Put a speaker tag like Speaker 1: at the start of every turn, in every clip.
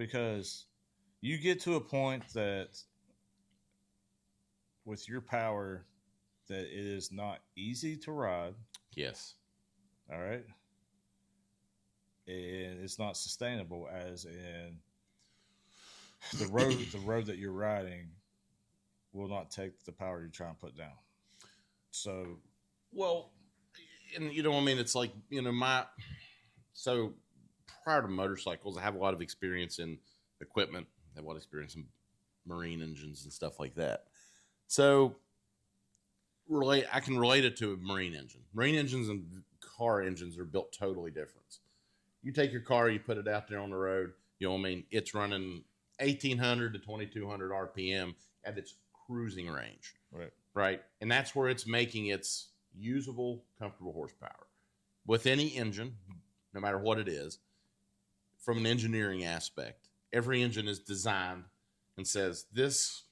Speaker 1: because you get to a point that with your power that it is not easy to ride.
Speaker 2: Yes.
Speaker 1: All right. And it's not sustainable as in the road that you're riding will not take the power you're trying to put down. So
Speaker 2: Well, and I mean, it's like, so prior to motorcycles, I have a lot of experience in equipment. I have a lot of experience in marine engines and stuff like that. So I can relate it to a marine engine. Marine engines and car engines are built totally different. You take your car, you put it out there on the road, I mean, it's running 1,800 to 2,200 RPM at its cruising range.
Speaker 1: right.
Speaker 2: Right. And that's where it's making its usable, comfortable horsepower. With any engine, no matter what it is, from an engineering aspect, every engine is designed and says, this,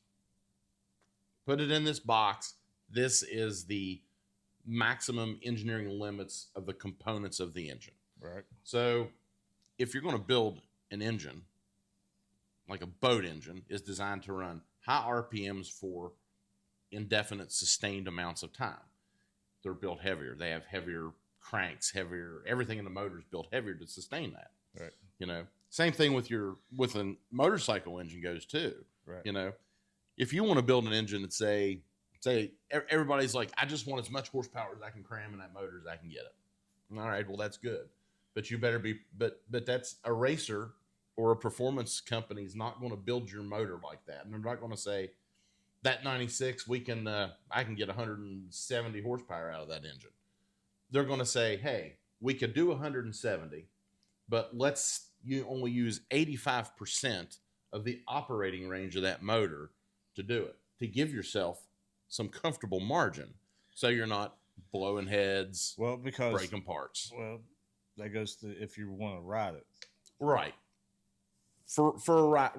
Speaker 2: put it in this box. This is the maximum engineering limits of the components of the engine.
Speaker 1: Right.
Speaker 2: So if you're going to build an engine, like a boat engine, is designed to run high RPMs for indefinite, sustained amounts of time. They're built heavier. They have heavier cranks, heavier, everything in the motor is built heavier to sustain that.
Speaker 1: Right.
Speaker 2: Same thing with a motorcycle engine goes too.
Speaker 1: Right.
Speaker 2: If you want to build an engine that say everybody's like, I just want as much horsepower as I can cram in that motor as I can get it. All right, well, that's good. But you better be, but that's a racer or a performance company is not going to build your motor like that. And they're not going to say, that 96, I can get 170 horsepower out of that engine. They're going to say, hey, we could do 170, but you only use 85% of the operating range of that motor to do it, to give yourself some comfortable margin so you're not blowing heads,
Speaker 1: because
Speaker 2: breaking parts.
Speaker 1: Well, that goes to if you want to ride it.
Speaker 2: Right. For a ride.